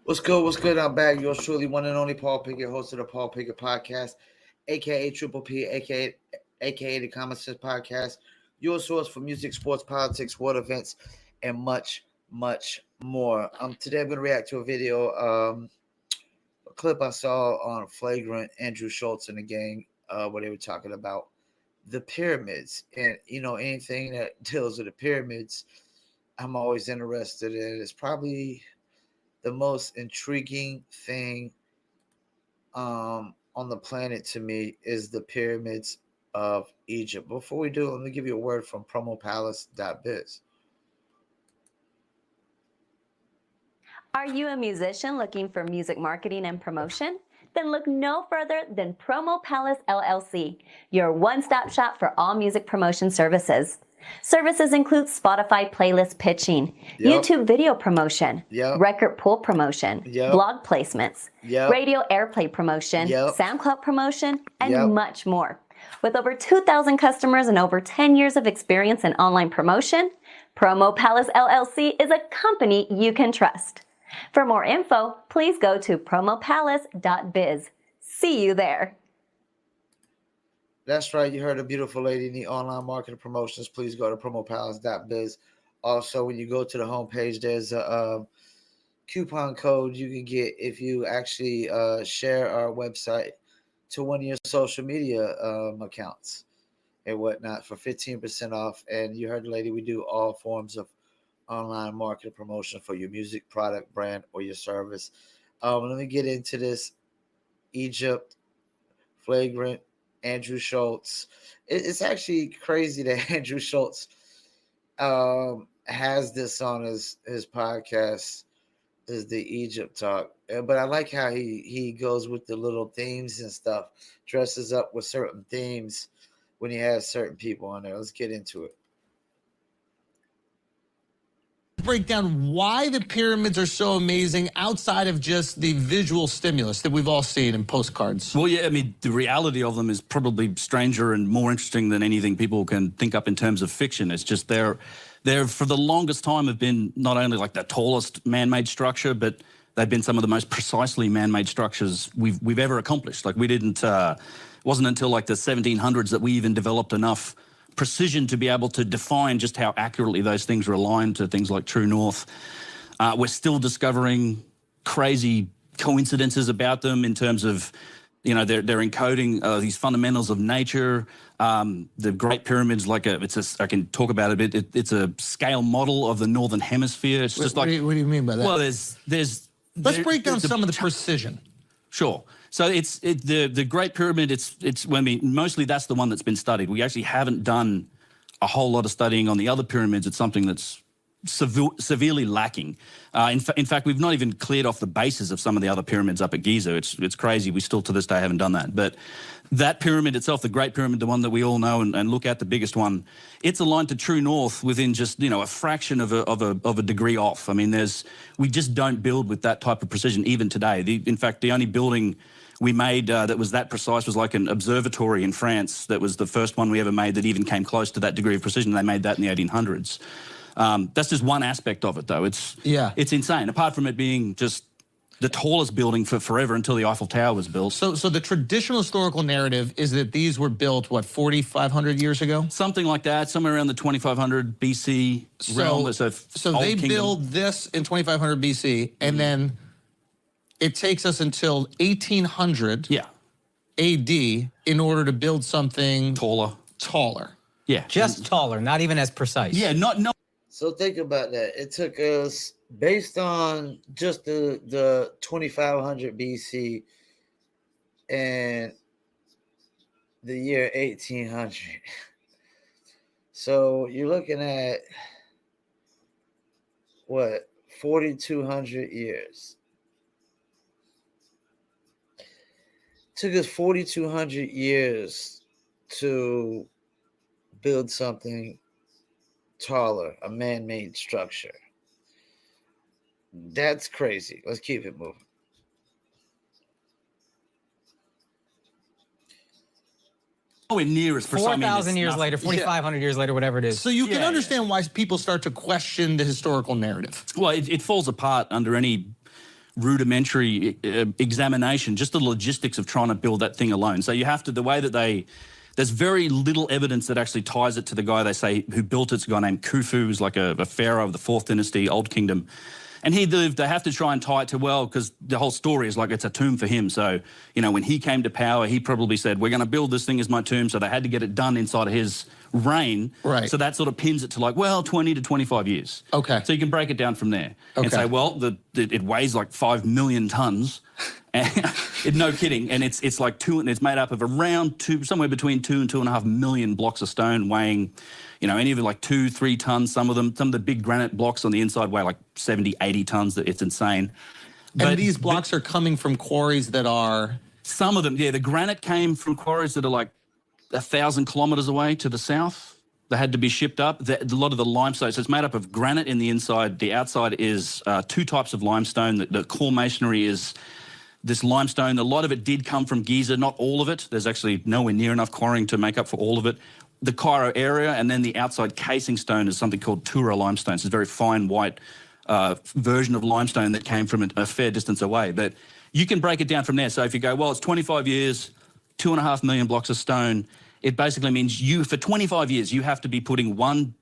What's good? What's good? I'm back. Yours truly, one and only Paul Pickett, host of the Paul Pickett Podcast, aka Triple P, aka the Common Sense Podcast. Your source for music, sports, politics, world events, and much, much more. Today I'm going to react to a video, a clip I saw on Flagrant, Andrew Schultz and the gang, where they were talking about the pyramids, and anything that deals with the pyramids, I'm always interested in. It's probably the most intriguing thing on the planet to me is the pyramids of Egypt. Before we do, let me give you a word from promopalace.biz. Are you a musician looking for music marketing and promotion? Then look no further than Promo Palace LLC, your one-stop shop for all music promotion services. Services include Spotify playlist pitching, YouTube video promotion, record pool promotion, blog placements, radio airplay promotion, SoundCloud promotion, and much more. With over 2,000 customers and over 10 years of experience in online promotion, Promo Palace LLC is a company you can trust. For more info, please go to promopalace.biz. See you there. That's right. You heard a beautiful lady need online marketing promotions. Please go to promopalace.biz. Also, when you go to the homepage, there's a coupon code you can get if you actually share our website to one of your social media accounts and whatnot for 15% off. And you heard the lady, we do all forms of online marketing promotion for your music, product, brand, or your service. Let me get into this. Egypt, Flagrant, Andrew Schultz. It's actually crazy that Andrew Schultz has this on his podcast, is the Egypt talk. But I like how he goes with the little themes and stuff, dresses up with certain themes when he has certain people on there. Let's get into it. Break down why the pyramids are so amazing outside of just the visual stimulus that we've all seen in postcards. Well, yeah, I mean, the reality of them is probably stranger and more interesting than anything people can think up in terms of fiction. It's just they're for the longest time have been not only like the tallest man-made structure, but they've been some of the most precisely man-made structures we've ever accomplished. Like we didn't, it wasn't until like the 1700s that we even developed enough precision to be able to define just how accurately those things were aligned to things like true north. We're still discovering crazy coincidences about them in terms of, they're encoding these fundamentals of nature. The Great Pyramids, I can talk about it a bit. It's a scale model of the Northern Hemisphere. It's just what do you mean by that? Well, let's break down some of the precision. Sure. So the Great Pyramid. Mostly that's the one that's been studied. We actually haven't done a whole lot of studying on the other pyramids. It's something that's severely lacking. In fact, we've not even cleared off the bases of some of the other pyramids up at Giza. It's crazy. We still to this day haven't done that. But that pyramid itself, the Great Pyramid, the one that we all know and look at, the biggest one, it's aligned to true north within just a fraction of a degree off. I mean, we just don't build with that type of precision even today. In fact, the only building we made that was that precise was like an observatory in France. That was the first one we ever made that even came close to that degree of precision. They made that in the 1800s. That's just one aspect of it, though. It's insane. Apart from it being just the tallest building for forever until the Eiffel Tower was built. So the traditional historical narrative is that these were built, what, 4,500 years ago? Something like that, somewhere around the 2500 BC realm. So they build this in 2500 BC, and then it takes us until 1800 AD in order to build something taller. Yeah. Just taller, not even as precise. Yeah, no. So think about that. It took us, based on just the 2500 BC and the year 1800. So you're looking at, what, 4,200 years. Took us 4,200 years to build something taller, a man-made structure. That's crazy. Let's keep it moving. Nowhere near as precise. 4,000 years later, 4,500 years later, whatever it is. So you can understand why people start to question the historical narrative. Well, it falls apart under any rudimentary examination, just the logistics of trying to build that thing alone. So you have to, the way that there's very little evidence that actually ties it to the guy they say who built it. It's a guy named Khufu, who's like a pharaoh of the 4th dynasty, Old Kingdom. And they have to try and tie it to, well, because the whole story is like it's a tomb for him. So, you know, when he came to power, he probably said, we're going to build this thing as my tomb. So they had to get it done inside of his reign. Right. So that sort of pins it to like, well, 20 to 25 years. Okay. So you can break it down from there and say, well, it weighs like 5 million tons. No kidding. And it's like it's made up of around somewhere between 2 and 2.5 million blocks of stone weighing, you know, any of it like 2-3 tons. Some of the big granite blocks on the inside weigh like 70-80 tons. It's insane. And these blocks are coming from quarries that are... Some of them, yeah. The granite came from quarries that are like 1,000 kilometers away to the south. They had to be shipped up. A lot of the limestone, so it's made up of granite in the inside. The outside is 2 types of limestone. The core masonry is this limestone. A lot of it did come from Giza, not all of it. There's actually nowhere near enough quarrying to make up for all of it. The Cairo area, and then the outside casing stone is something called Tura limestone. It's a very fine white version of limestone that came from a fair distance away. But you can break it down from there. So if you go, well, it's 25 years, 2.5 million blocks of stone, it basically means for 25 years, you have to be putting 1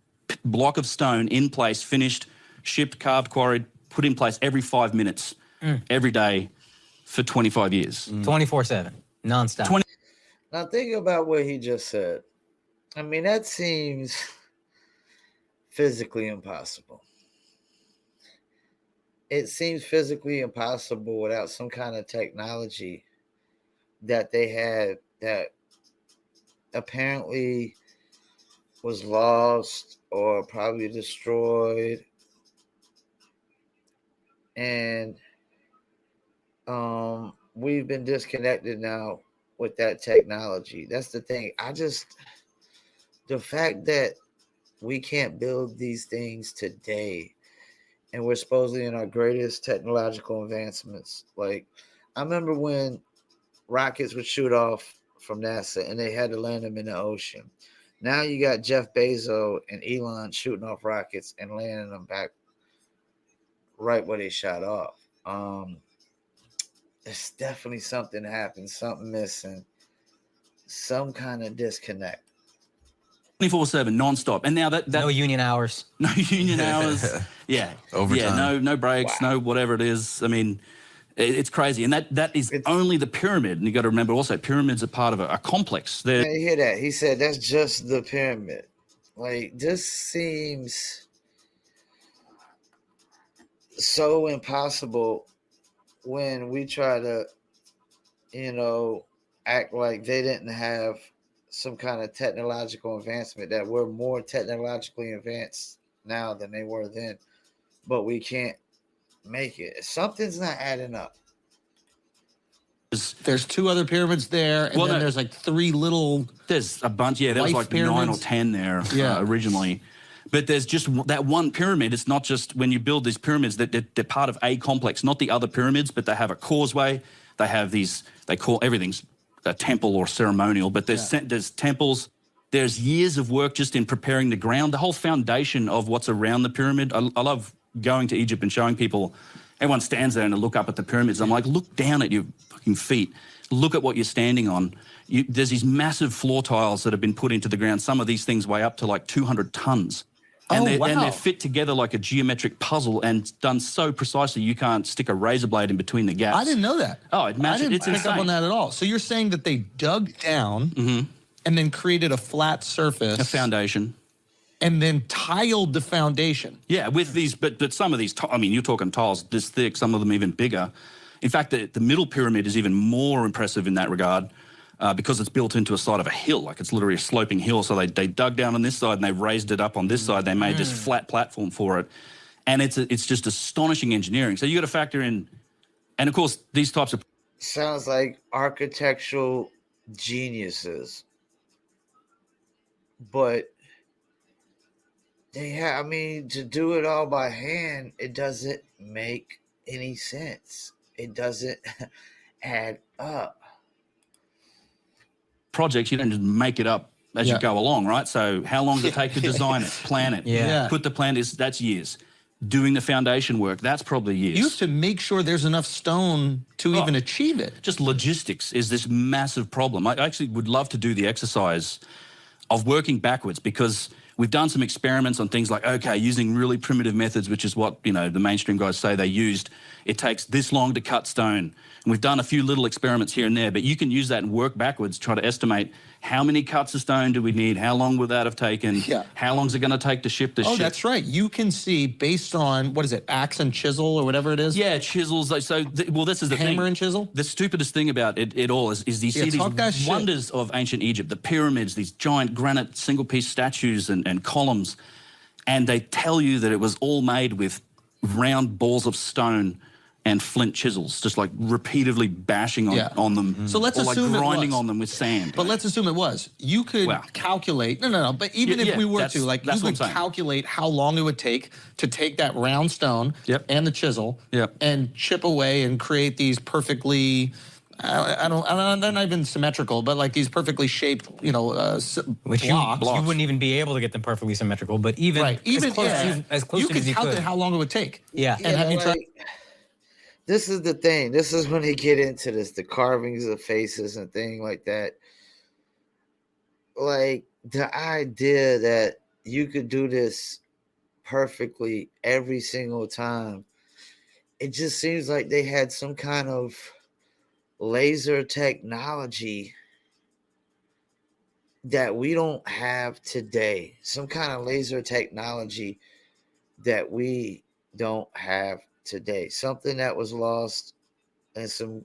block of stone in place, finished, shipped, carved, quarried, put in place every 5 minutes, every day for 25 years. 24/7, nonstop. Now think about what he just said. I mean, that seems physically impossible. It seems physically impossible without some kind of technology that they had that apparently was lost or probably destroyed. And we've been disconnected now with that technology. That's the thing. The fact that we can't build these things today and we're supposedly in our greatest technological advancements. Like, I remember when rockets would shoot off from NASA and they had to land them in the ocean. Now you got Jeff Bezos and Elon shooting off rockets and landing them back right where they shot off. There's definitely something happened, something missing, some kind of disconnect. 24/7, nonstop. And now that no union hours. No union hours. Yeah. Overtime. Yeah, no breaks, no whatever it is. I mean, it's crazy. And that is only the pyramid. And you got to remember also, pyramids are part of a complex. Yeah, you hear that? He said that's just the pyramid. Like, this seems so impossible when we try to, act like they didn't have some kind of technological advancement, that we're more technologically advanced now than they were then, but we can't make it. Something's not adding up. There's 2 other pyramids there, and then there's like 3 little... There's a bunch. Yeah, there was like pyramids. 9 or 10 there originally. But there's just that one pyramid. It's not just when you build these pyramids that they're part of a complex, not the other pyramids, but they have a causeway. They have these, they call everything's a temple or ceremonial, but there's temples. There's years of work just in preparing the ground, the whole foundation of what's around the pyramid. I love going to Egypt and showing people. Everyone stands there and they look up at the pyramids. I'm like, look down at your fucking feet. Look at what you're standing on. There's these massive floor tiles that have been put into the ground. Some of these things weigh up to like 200 tons. And they're fit together like a geometric puzzle and done so precisely you can't stick a razor blade in between the gaps. I didn't know that. Oh, it matches. It's pick insane. up on that at all. So you're saying that they dug down and then created a flat surface, A foundation. and then tiled the foundation. Yeah, with these, but some of these, I mean, you're talking tiles this thick, some of them even bigger. In fact, the middle pyramid is even more impressive in that regard. Because it's built into a side of a hill, like it's literally a sloping hill. So they dug down on this side and they raised it up on this side. They made this flat platform for it. And it's just astonishing engineering. So you got to factor in, and of course, these types of... Sounds like architectural geniuses. But to do it all by hand, it doesn't make any sense. It doesn't add up. Projects, you don't just make it up as you go along, right? So how long does it take to design it, plan it, put the plan, that's years. doing the foundation work, that's probably years. You have to make sure there's enough stone to even achieve it. Just logistics is this massive problem. I actually would love to do the exercise of working backwards, because we've done some experiments on things like, okay, using really primitive methods, which is what, you know, the mainstream guys say they used. It takes this long to cut stone. And we've done a few little experiments here and there, but you can use that and work backwards, try to estimate how many cuts of stone do we need, how long would that have taken, how long is it going to take to ship this ship. That's right. You can see based on, what is it, axe and chisel or whatever it is? Yeah, chisels. So, well, this is the thing. Hammer and chisel? The stupidest thing about it all is you see these wonders of ancient Egypt, the pyramids, these giant granite single-piece statues and columns, and they tell you that it was all made with round balls of stone and flint chisels, just like repeatedly bashing on them. So let's assume like grinding it was. on them with sand. But let's assume it was. You could calculate. No. But even if we were to, like, you could calculate how long it would take to take that round stone and the chisel and chip away and create these perfectly. I don't. They're not even symmetrical, but like these perfectly shaped, you know, blocks. You wouldn't even be able to get them perfectly symmetrical. But even as close as you could calculate how long it would take. Yeah. And have you tried? This is the thing. This is when they get into this, the carvings of faces and things like that. Like, the idea that you could do this perfectly every single time, it just seems like they had some kind of laser technology that we don't have today. Some kind of laser technology that we don't have today. Something that was lost in some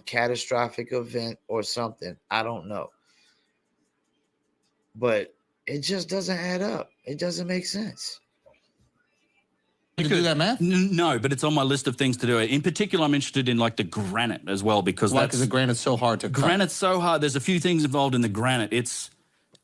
catastrophic event or something. I don't know. But it just doesn't add up. It doesn't make sense. You could do that math? No, but it's on my list of things to do. In particular, I'm interested in like the granite as well, because because the granite's so hard to cut. Granite's so hard. There's a few things involved in the granite. It's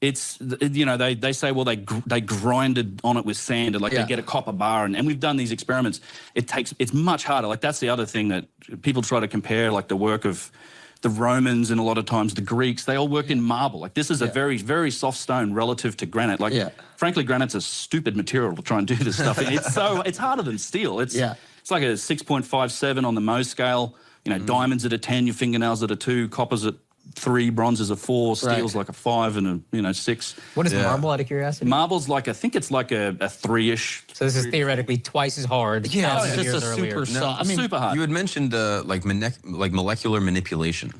you know, they say, well, they grinded on it with sand, and like they get a copper bar, and we've done these experiments. It's much harder. Like, that's the other thing that people try to compare, like the work of the Romans and a lot of times the Greeks. They all worked in marble. Like, this is a very, very soft stone relative to granite. Like, frankly, granite's a stupid material to try and do this stuff in. It's harder than steel. It's like a 6.57 on the Mohs scale. You know, diamonds at a 10, your fingernails at a 2, copper's at 3, bronze is a 4, steel's like a 5 and a 6. What is marble, out of curiosity? Marble's like, I think it's like a 3-ish. So this is theoretically twice as hard. Yeah, it's just a super soft. I mean, super hard. You had mentioned like molecular manipulation.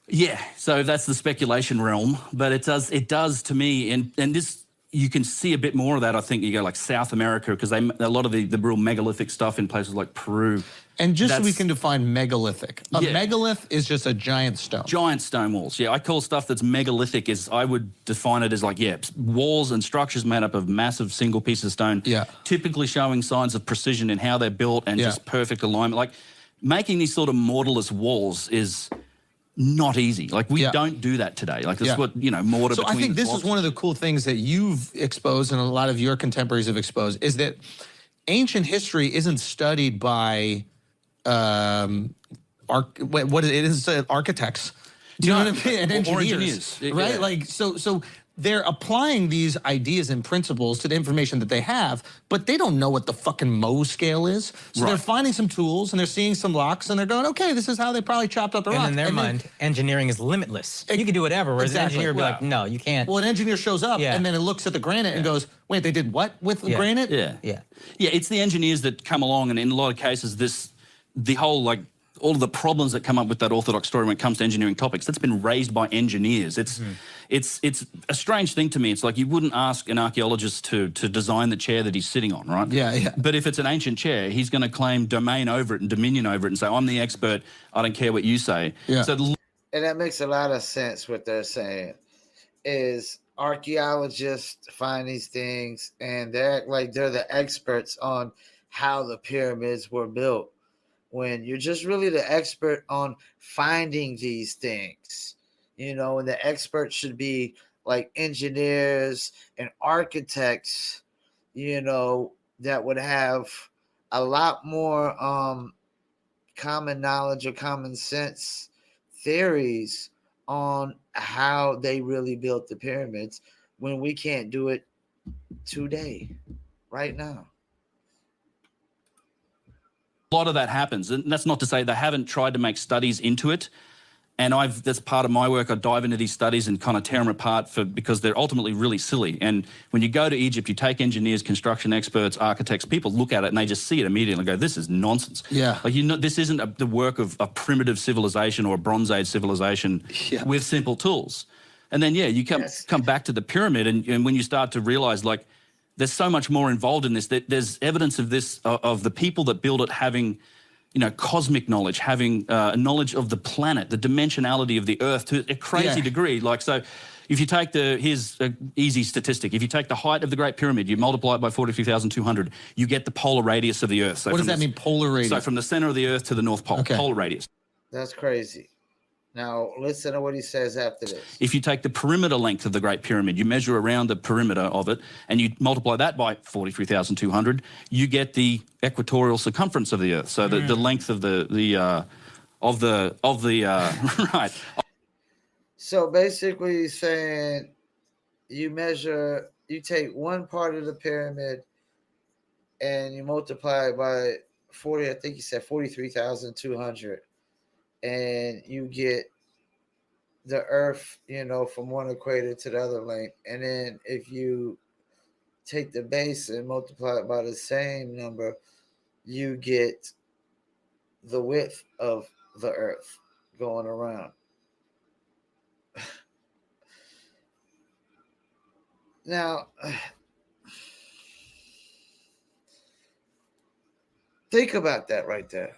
Yeah, so that's the speculation realm, but it does to me, and this, you can see a bit more of that. I think you go like South America, because a lot of the real megalithic stuff in places like Peru. And just so we can define megalithic. A megalith is just a giant stone. Giant stone walls. Yeah, I call stuff that's megalithic I would define it as like, walls and structures made up of massive single pieces of stone. Yeah. Typically showing signs of precision in how they're built and just perfect alignment. Like, making these sort of mortarless walls is not easy. Like, we don't do that today. Like, that's what, you know, mortar So I think this is one of the cool things that you've exposed and a lot of your contemporaries have exposed, is that ancient history isn't studied by architects. Do you know what I mean? And engineers, right? Like, so they're applying these ideas and principles to the information that they have, but they don't know what the fucking Mohs scale is. So they're finding some tools and they're seeing some rocks and they're going, okay, this is how they probably chopped up the rock. And in their mind, engineering is limitless. You can do whatever, whereas an engineer would be like, no, you can't. Well, an engineer shows up and then it looks at the granite and goes, wait, they did what with the granite? Yeah, it's the engineers that come along, and in a lot of cases, the whole, like, all of the problems that come up with that orthodox story when it comes to engineering topics, that's been raised by engineers. It's a strange thing to me. It's like, you wouldn't ask an archaeologist to design the chair that he's sitting on, right? Yeah. But if it's an ancient chair, he's going to claim domain over it and dominion over it and say, I'm the expert, I don't care what you say. Yeah. And that makes a lot of sense. What they're saying is archaeologists find these things and they're like, they're the experts on how the pyramids were built, when you're just really the expert on finding these things, you know, and the experts should be like engineers and architects, you know, that would have a lot more common knowledge or common sense theories on how they really built the pyramids, when we can't do it today, right now. A lot of that happens, and that's not to say they haven't tried to make studies into it. And that's part of my work. I dive into these studies and kind of tear them apart because they're ultimately really silly. And when you go to Egypt, you take engineers, construction experts, architects, people look at it and they just see it immediately and go, this is nonsense. Yeah. Like, this isn't the work of a primitive civilization or a Bronze Age civilization with simple tools. And then, you come back to the pyramid, and when you start to realize, like, there's so much more involved in this. There's evidence of this, of the people that build it having, cosmic knowledge, having knowledge of the planet, the dimensionality of the Earth to a crazy degree. Like, so if you take here's an easy statistic. If you take the height of the Great Pyramid, you multiply it by 43,200, you get the polar radius of the Earth. So what does that mean, polar radius? So from the center of the Earth to the North Pole, polar radius. That's crazy. Now, listen to what he says after this. If you take the perimeter length of the Great Pyramid, you measure around the perimeter of it, and you multiply that by 43,200, you get the equatorial circumference of the Earth. So the length of the right. So basically, he's saying you take one part of the pyramid, and you multiply it by 40. I think he said 43,200. And you get the Earth, from one equator to the other length. And then if you take the base and multiply it by the same number, you get the width of the Earth going around. Now, think about that right there.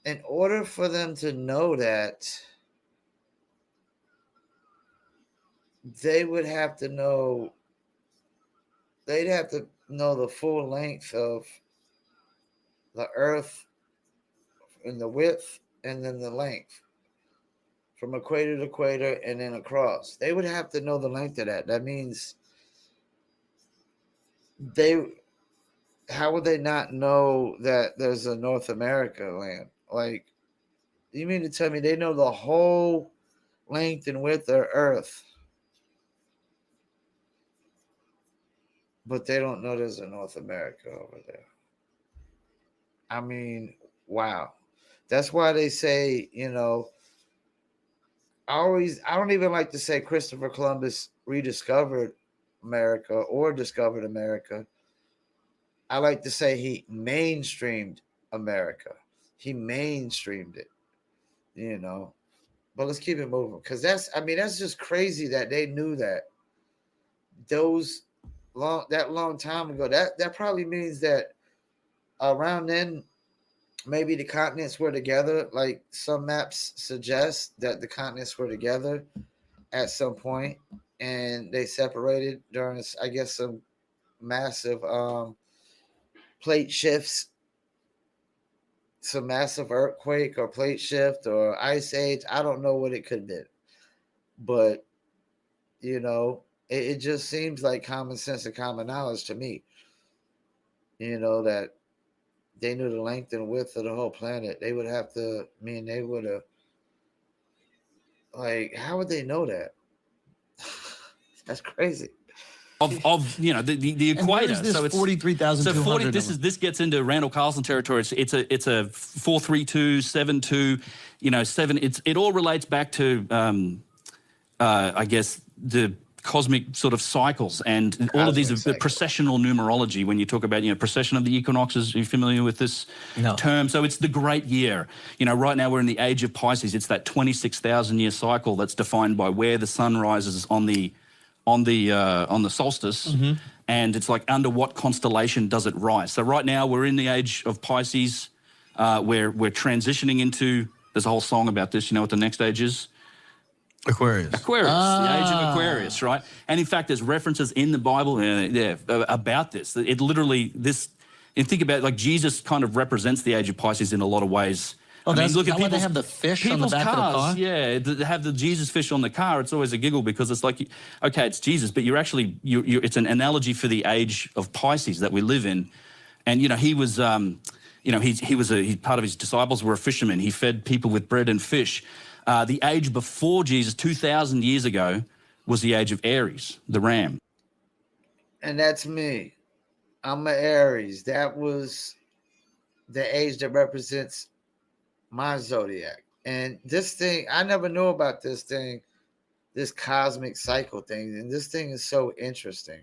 In order for them to know that, they'd have to know the full length of the Earth and the width and then the length from equator to equator and then across. They would have to know the length of that. That means how would they not know that there's a North America land? Like, you mean to tell me they know the whole length and width of Earth, but they don't know there's a North America over there? I mean, wow. That's why they say, I don't even like to say Christopher Columbus rediscovered America or discovered America. I like to say he mainstreamed America. He mainstreamed it, But let's keep it moving, because that's just crazy that they knew that. That long time ago. That probably means that around then, maybe the continents were together. Like some maps suggest that the continents were together at some point, and they separated during, I guess, some massive plate shifts. Some massive earthquake or plate shift or ice age. I don't know what it could have been. But, it just seems like common sense and common knowledge to me. That they knew the length and width of the whole planet. They would have to, they would have, like, how would they know that? That's crazy. Of the equator. This so it's 43,200. This gets into Randall Carlson territory. It's a 432, 72, 7. It all relates back to I guess the cosmic sort of cycles and all of these the processional numerology. When you talk about precession of the equinoxes, are you familiar with this term? So it's the great year. Right now we're in the age of Pisces. It's that 26,000 year cycle that's defined by where the sun rises on the solstice, and it's like under what constellation does it rise. So right now we're in the age of Pisces. We're transitioning into. There's a whole song about this. You know what the next age is? Aquarius. The age of Aquarius, right? And in fact, there's references in the Bible about this. It literally and think about it, like Jesus kind of represents the age of Pisces in a lot of ways. Oh, look at people. They have the fish on the back cars, of the car. Yeah, they have the Jesus fish on the car. It's always a giggle because it's like, okay, it's Jesus, but it's an analogy for the age of Pisces that we live in. And he was, part of his disciples were a fisherman. He fed people with bread and fish. The age before Jesus, 2,000 years ago, was the age of Aries, the ram. And that's me. I'm an Aries. That was the age that represents my zodiac. And this thing, I never knew about this thing, this cosmic cycle thing. And this thing is so interesting.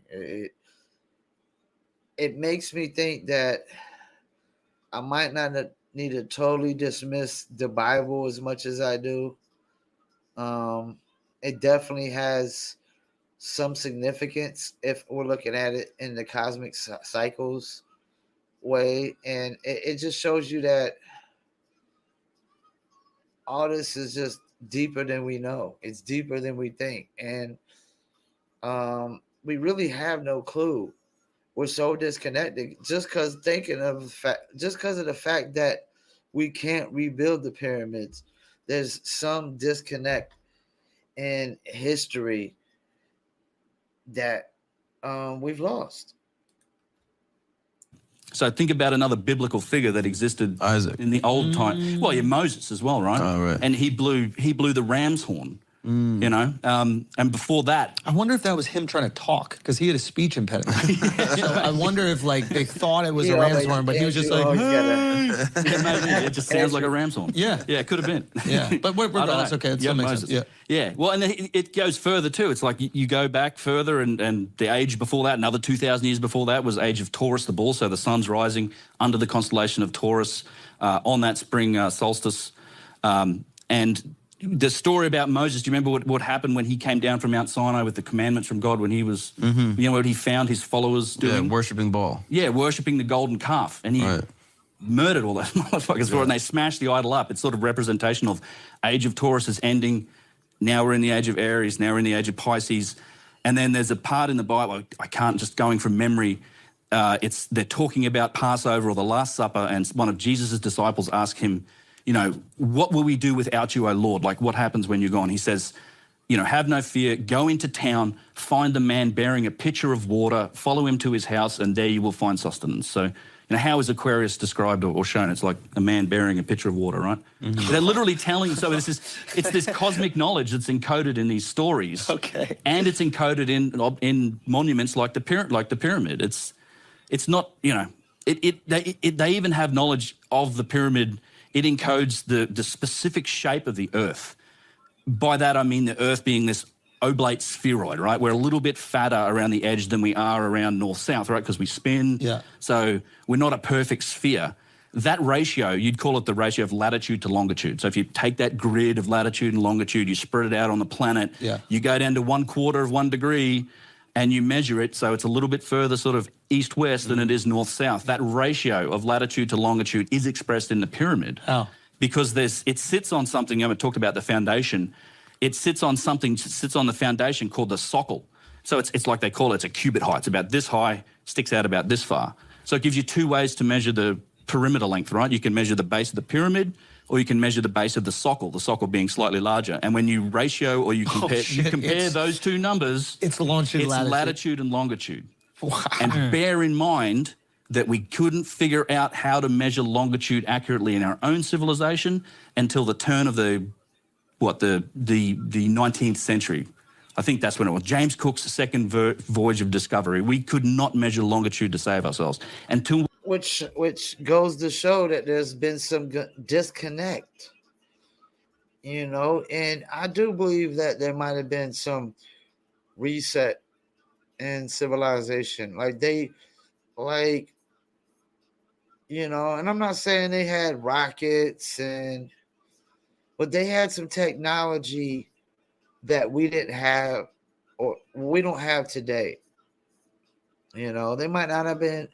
It makes me think that I might not need to totally dismiss the Bible as much as I do. It definitely has some significance if we're looking at it in the cosmic cycles way. And it just shows you that all this is just deeper than we know. It's deeper than we think. And we really have no clue. We're so disconnected just because of the fact that we can't rebuild the pyramids. There's some disconnect in history that we've lost. So think about another biblical figure that existed Isaac. in the old time. Well, yeah, Moses as well, right? Oh, right. And he blew the ram's horn, you know. And before that, I wonder if that was him trying to talk because he had a speech impediment. So I wonder if like they thought it was a ram's horn, but he was just like, hey. yeah, maybe it just sounds like a ram's horn. Yeah. Yeah, it could have been. Yeah, but regardless, okay, it still makes sense. Yeah. Yeah, well, and then it goes further too. It's like you go back further, and the age before that, another 2,000 years before that, was age of Taurus the bull. So the sun's rising under the constellation of Taurus on that spring solstice. And the story about Moses, do you remember what happened when he came down from Mount Sinai with the commandments from God when he was, you know, what he found his followers doing? Yeah, worshipping Baal. Yeah, worshipping the golden calf. And he murdered all those motherfuckers for it, and they smashed the idol up. It's sort of representation of age of Taurus is ending. Now we're in the age of Aries. Now we're in the age of Pisces. And then there's a part in the Bible, I can't just going from memory, they're talking about Passover or the Last Supper, and one of Jesus' disciples asked him, you know, what will we do without you, O Lord? Like, what happens when you're gone? He says, you know, have no fear, go into town, find a man bearing a pitcher of water, follow him to his house, and there you will find sustenance. So, you know, how is Aquarius described or shown? It's like a man bearing a pitcher of water, right? Mm-hmm. They're literally telling, so it's this cosmic knowledge that's encoded in these stories. Okay. And it's encoded in monuments like the pyramid. It's not, you know, they even have knowledge of the pyramid. It encodes the specific shape of the Earth. By that, I mean the Earth being this oblate spheroid, right? We're a little bit fatter around the edge than we are around north-south, right? Because we spin. Yeah. So we're not a perfect sphere. That ratio, you'd call it the ratio of latitude to longitude. So if you take that grid of latitude and longitude, you spread it out on the planet, you go down to 1/4 of 1 degree and you measure it, so it's a little bit further sort of east-west than it is north-south. That ratio of latitude to longitude is expressed in the pyramid. Oh. Because it sits on something, I talked about the foundation. It sits on the foundation called the socle. So it's like they call it, it's a cubit height. It's about this high, sticks out about this far. So it gives you two ways to measure the perimeter length, right? You can measure the base of the pyramid, or you can measure the base of the socle being slightly larger. And when you ratio or you compare those two numbers, it's latitude and longitude. Wow. And bear in mind that we couldn't figure out how to measure longitude accurately in our own civilization until the turn of the 19th century. I think that's when it was. James Cook's second voyage of discovery. We could not measure longitude to save ourselves until... Which goes to show that there's been some disconnect, you know, and I do believe that there might have been some reset in civilization. You know, and I'm not saying they had rockets but they had some technology that we didn't have or we don't have today. You know, they might not have been,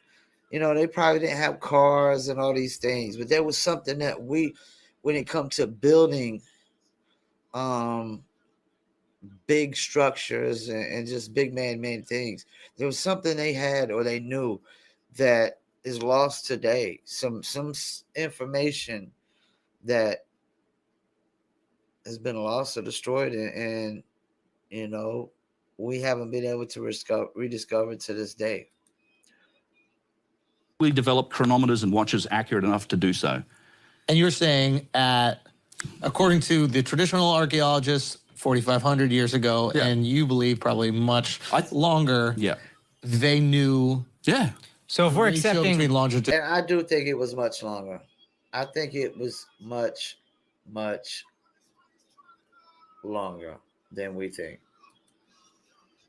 you know, they probably didn't have cars and all these things, but there was something that when it comes to building big structures and just big man-made things, there was something they had or they knew that is lost today. Some information that has been lost or destroyed, and you know, we haven't been able to rediscover to this day. We developed chronometers and watches accurate enough to do so. And you're saying according to the traditional archaeologists, 4,500 years ago, and you believe probably much longer, they knew. Yeah. So if we're accepting, and I do think it was much longer. I think it was much, much longer than we think.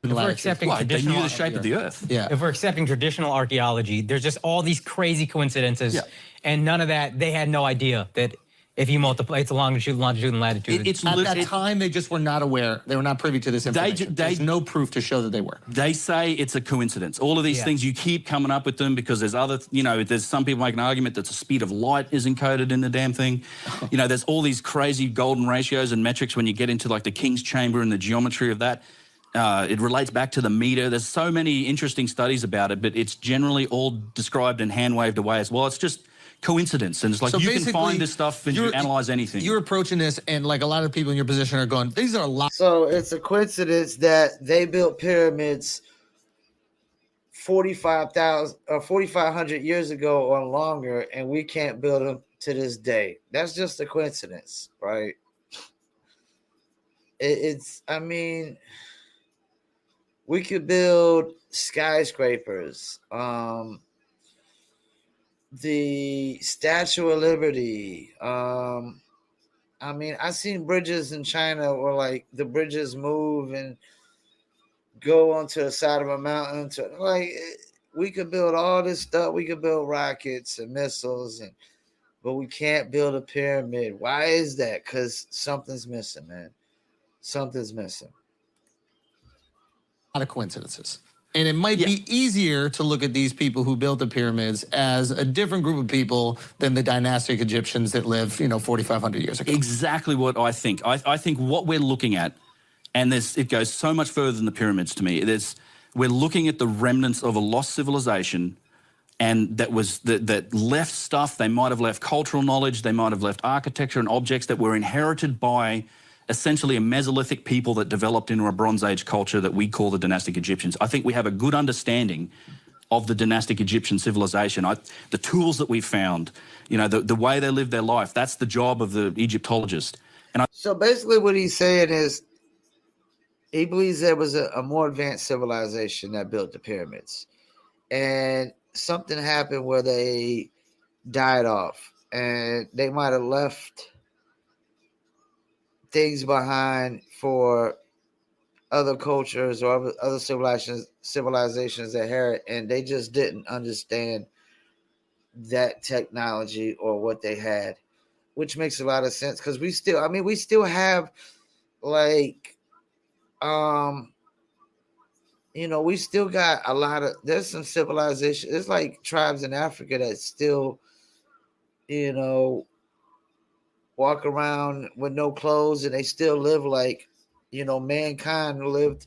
If we're accepting They traditional, knew the shape of the Earth. Yeah. if we're accepting traditional archaeology, there's just all these crazy coincidences, and none of that. They had no idea that if you multiply, it's a longitude, and latitude. At that time, they just were not aware. They were not privy to this information. There's no proof to show that they were. They say it's a coincidence. All of these things, you keep coming up with them because there's other, there's some people make an argument that the speed of light is encoded in the damn thing. There's all these crazy golden ratios and metrics when you get into like the King's Chamber and the geometry of that. It relates back to the meter. There's so many interesting studies about it, but it's generally all described and hand-waved away as, well, it's just coincidence. And it's like, so you can find this stuff and you analyze anything. You're approaching this, and like a lot of people in your position are going, these are a lot. So it's a coincidence that they built pyramids 4,500 years ago or longer, and we can't build them to this day. That's just a coincidence, right? We could build skyscrapers, the Statue of Liberty. I've seen bridges in China where like the bridges move and go onto the side of a mountain. We could build all this stuff. We could build rockets and missiles, but we can't build a pyramid. Why is that? Because something's missing, man. Something's missing. A lot of coincidences. And it might be easier to look at these people who built the pyramids as a different group of people than the dynastic Egyptians that lived, 4,500 years ago. Exactly what I think. I think what we're looking at, and it goes so much further than the pyramids to me. We're looking at the remnants of a lost civilization, and that left stuff. They might have left cultural knowledge. They might have left architecture and objects that were inherited by essentially a Mesolithic people that developed into a Bronze Age culture that we call the dynastic Egyptians. I think we have a good understanding of the dynastic Egyptian civilization. The tools that we found, the way they lived their life, that's the job of the Egyptologist. So basically what he's saying is he believes there was a more advanced civilization that built the pyramids. And something happened where they died off. And they might have left things behind for other cultures or other civilizations that inherit, and they just didn't understand that technology or what they had, which makes a lot of sense because we still have we still got a lot of, there's some civilization. There's like tribes in Africa that still, walk around with no clothes and they still live like, mankind lived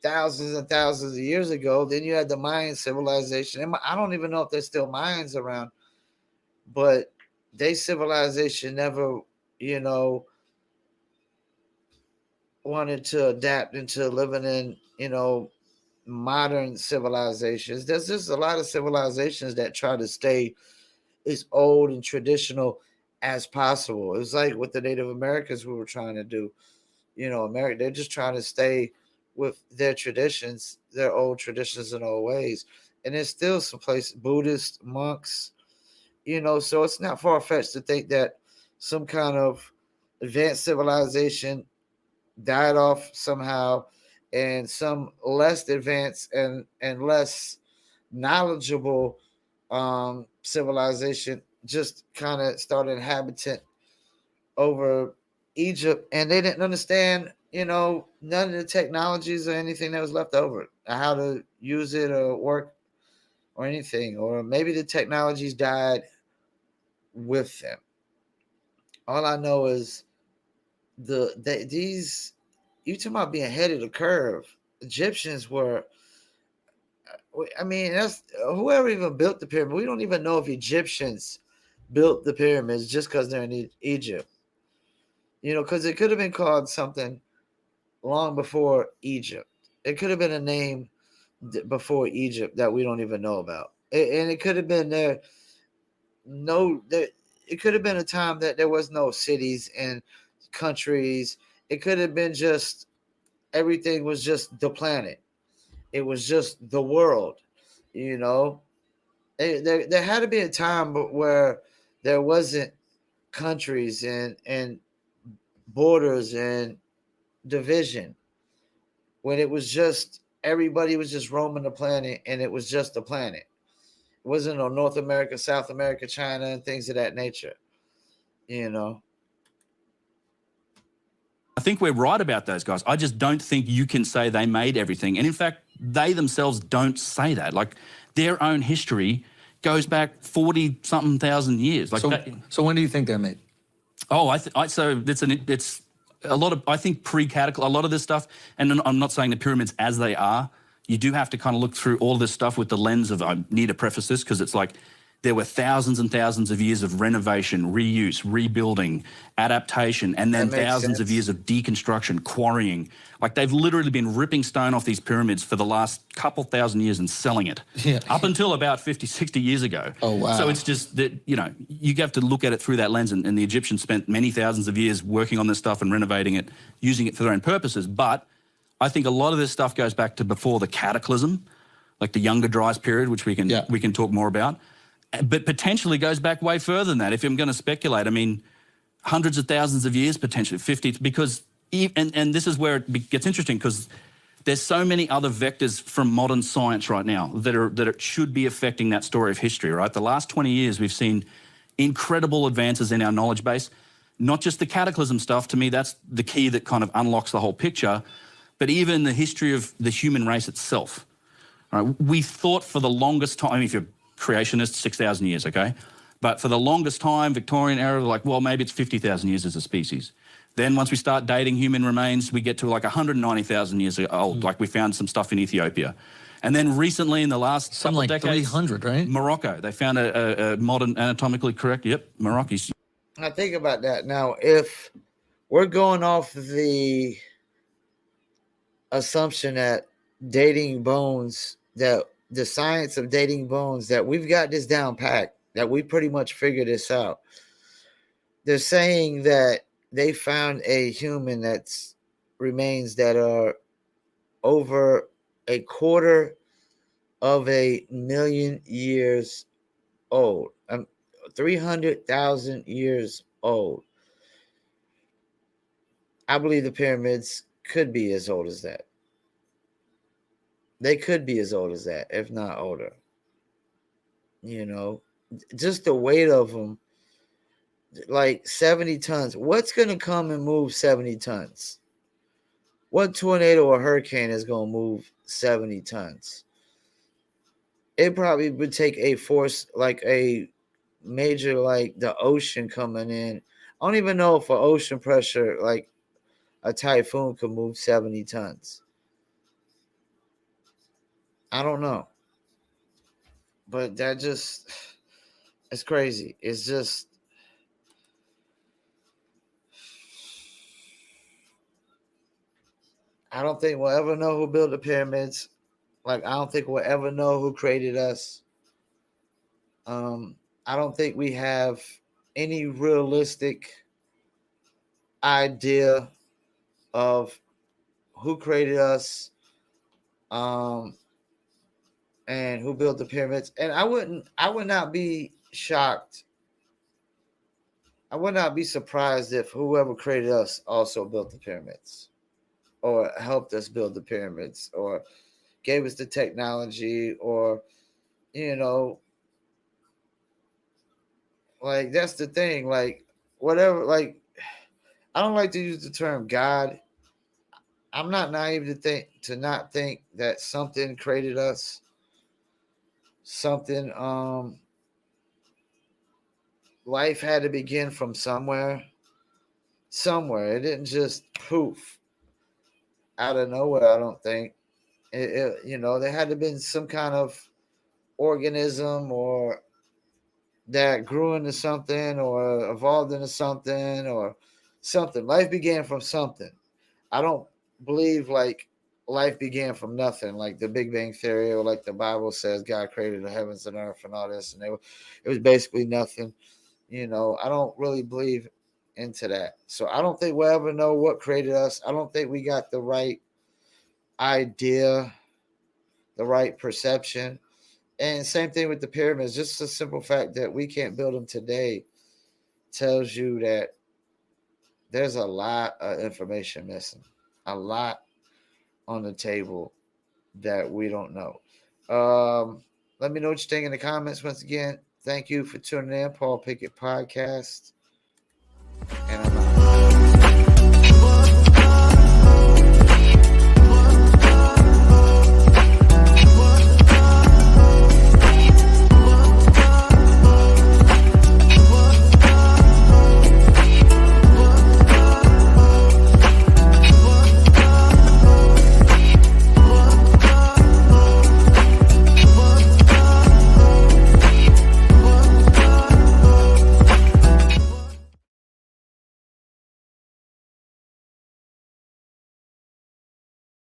thousands and thousands of years ago. Then you had the Mayan civilization. And I don't even know if there's still Mayans around, but their civilization never, wanted to adapt into living in, modern civilizations. There's just a lot of civilizations that try to stay as old and traditional as possible. It was like with the Native Americans we were trying to do. They're just trying to stay with their traditions, their old traditions and old ways. And there's still some places, Buddhist monks, so it's not far-fetched to think that some kind of advanced civilization died off somehow, and some less advanced and less knowledgeable civilization just kind of started inhabiting over Egypt, and they didn't understand, none of the technologies or anything that was left over, how to use it or work or anything, or maybe the technologies died with them. All I know is these, you talking about being ahead of the curve. Egyptians were, that's whoever even built the pyramid. We don't even know if Egyptians built the pyramids just because they're in Egypt. Because it could have been called something long before Egypt. It could have been a name before Egypt that we don't even know about. And it could have been it could have been a time that there was no cities and countries. It could have been just everything was just the planet. It was just the world, There had to be a time where there wasn't countries and borders and division, when it was just everybody was just roaming the planet, and it was just the planet. It wasn't no North America, South America, China, and things of that nature. You know. I think we're right about those guys. I just don't think you can say they made everything. And in fact, they themselves don't say that. Like, their own history goes back 40-something thousand years. Like, so when do you think they're made? Oh, so it's a lot of, I think, a lot of this stuff, and I'm not saying the pyramids as they are, you do have to kind of look through all this stuff with the lens of, I need to preface this, because it's like, there were thousands and thousands of years of renovation, reuse, rebuilding, adaptation, and then thousands of years of deconstruction, quarrying. Like, they've literally been ripping stone off these pyramids for the last couple thousand years and selling it. Yeah. Up until about 50, 60 years ago. Oh, wow. So it's just that, you have to look at it through that lens, and the Egyptians spent many thousands of years working on this stuff and renovating it, using it for their own purposes. But I think a lot of this stuff goes back to before the cataclysm, like the Younger Dryas period, which we can talk more about. But potentially goes back way further than that. If I'm going to speculate, I mean, hundreds of thousands of years, potentially 50, because, and this is where it gets interesting, because there's so many other vectors from modern science right now that should be affecting that story of history, right? The last 20 years, we've seen incredible advances in our knowledge base, not just the cataclysm stuff. To me, that's the key that kind of unlocks the whole picture, but even the history of the human race itself. Right? We thought for the longest time, I mean, if you're creationist, 6,000 years, okay? But for the longest time, Victorian era, like, well, maybe it's 50,000 years as a species. Then once we start dating human remains, we get to like 190,000 years old, like we found some stuff in Ethiopia. And then recently, in the last couple of decades, 300, right? Morocco, they found a modern, anatomically correct, Morocco. I think about that. Now, if we're going off the assumption that dating bones, that the science of dating bones, that we've got this down packed, that we pretty much figured this out. They're saying that they found a human that's remains that are over 250,000 years old. 300,000 years old. I believe the pyramids could be as old as that. They could be as old as that, if not older. Just the weight of them, like 70 tons. What's going to come and move 70 tons? What tornado or hurricane is going to move 70 tons? It probably would take a force like a major, like the ocean coming in. I don't even know if an ocean pressure, like a typhoon, could move 70 tons. I don't know. But that just, it's crazy. It's just, I don't think we'll ever know who built the pyramids. Like, I don't think we'll ever know who created us. I don't think we have any realistic idea of who created us, and who built the pyramids. And I would not be shocked. I would not be surprised if whoever created us also built the pyramids, or helped us build the pyramids, or gave us the technology, or, like, that's the thing. Like, whatever, like, I don't like to use the term God. I'm not naive to not think that something created us. Something, life had to begin from somewhere. It didn't just poof out of nowhere. I don't think there had to have been some kind of organism or that grew into something or evolved into something or something. Life began from something. I don't believe like life began from nothing, like the Big Bang Theory, or like the Bible says God created the heavens and earth and all this, and it was basically nothing. I don't really believe into that. So I don't think we'll ever know what created us. I don't think we got the right idea, the right perception And same thing with the pyramids. Just the simple fact that we can't build them today tells you that there's a lot of information missing, a lot on the table that we don't know. Let me know what you think in the comments. Once again, thank you for tuning in, Paul Pickett Podcast.